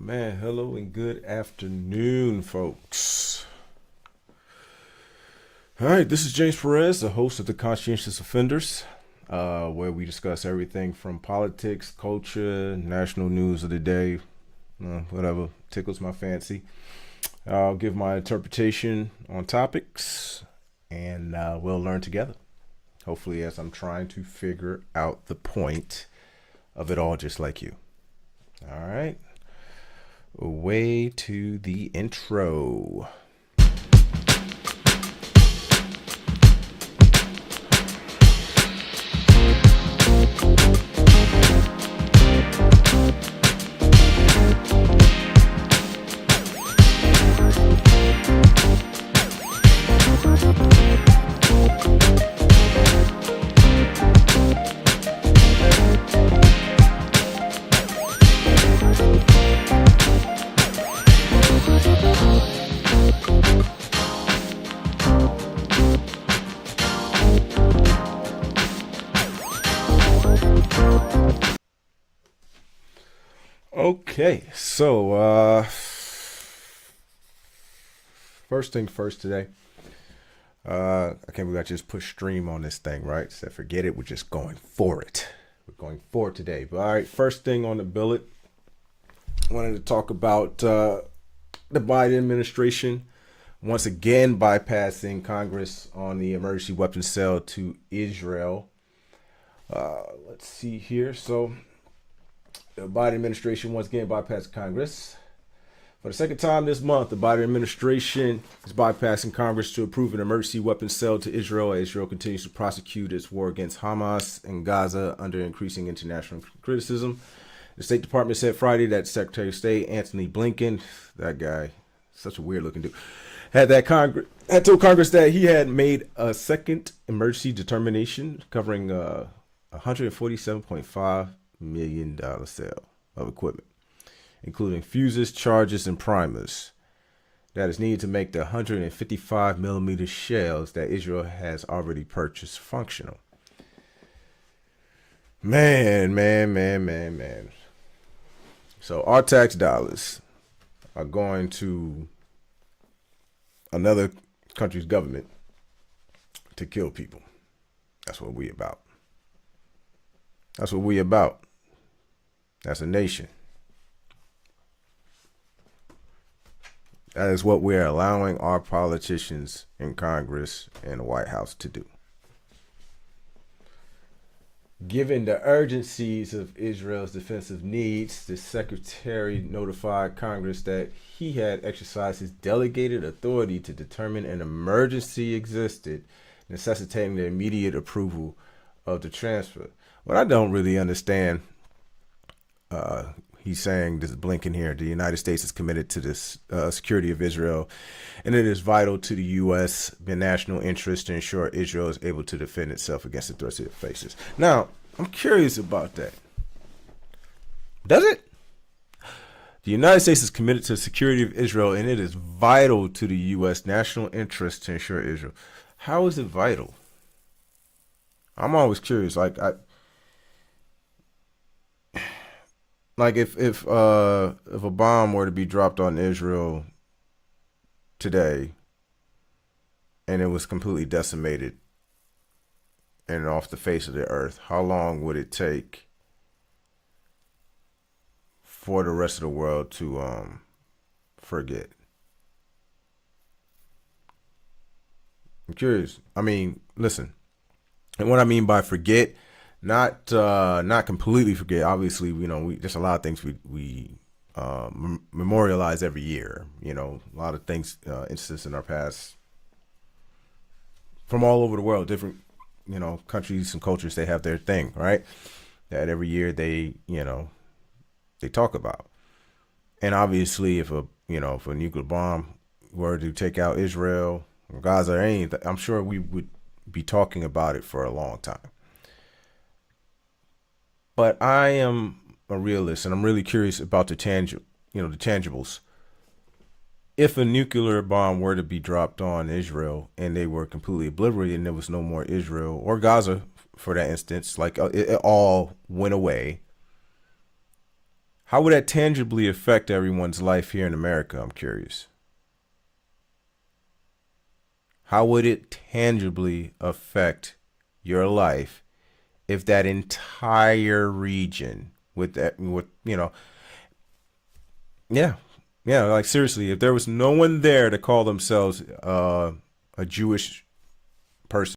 Man, hello and good afternoon, folks. All right, this is James Perez, the host of the Conscientious Offenders, where we discuss everything from politics, culture, national news of the day, whatever tickles my fancy. I'll give my interpretation on topics, and we'll learn together. Hopefully, as I'm trying to figure out the point of it all, just like you. All right. Away to the intro. Okay, so first thing first today. I can't believe I just pushed stream on this thing, right? Said forget it, we're just going for it. We're going for it today. But all right, first thing on the billet, wanted to talk about the Biden administration once again bypassing Congress on the emergency weapons sale to Israel. Let's see here. So the Biden administration once again bypassed Congress. For the second time this month, the Biden administration is bypassing Congress to approve an emergency weapons sale to Israel as Israel continues to prosecute its war against Hamas and Gaza under increasing international criticism. The State Department said Friday that Secretary of State Antony Blinken, that guy, such a weird looking dude, had told Congress that he had made a second emergency determination covering $147.5 million sale of equipment, including fuses, charges, and primers that is needed to make the 155 millimeter shells that Israel has already purchased functional. Man. So our tax dollars are going to another country's government to kill people. That's what we about. That's what we about. That's a nation. That is what we're allowing our politicians in Congress and the White House to do. Given the urgencies of Israel's defensive needs, the secretary notified Congress that he had exercised his delegated authority to determine an emergency existed, necessitating the immediate approval of the transfer. What I don't really understand, he's saying, this is Blinken here, the United States is committed to this security of Israel, and it is vital to the U.S. national interest to ensure Israel is able to defend itself against the threats it faces. Now, I'm curious about that. Does it? The United States is committed to the security of Israel, and it is vital to the U.S. national interest to ensure Israel. How is it vital? I'm always curious. Like if a bomb were to be dropped on Israel today and it was completely decimated and off the face of the earth, how long would it take for the rest of the world to forget? I'm curious. I mean, listen. And what I mean by forget, not completely forget. Obviously, there's a lot of things we memorialize every year. A lot of things, instances in our past from all over the world, different countries and cultures. They have their thing, right? That every year they talk about. And obviously, if a nuclear bomb were to take out Israel or Gaza or anything, I'm sure we would be talking about it for a long time. But I am a realist, and I'm really curious about the tangibles. If a nuclear bomb were to be dropped on Israel and they were completely obliterated and there was no more Israel or Gaza, for that instance, like it all went away, How would that tangibly affect everyone's life here in America? I'm curious. How would it tangibly affect your life if that entire region yeah, yeah, like seriously, if there was no one there to call themselves a Jewish person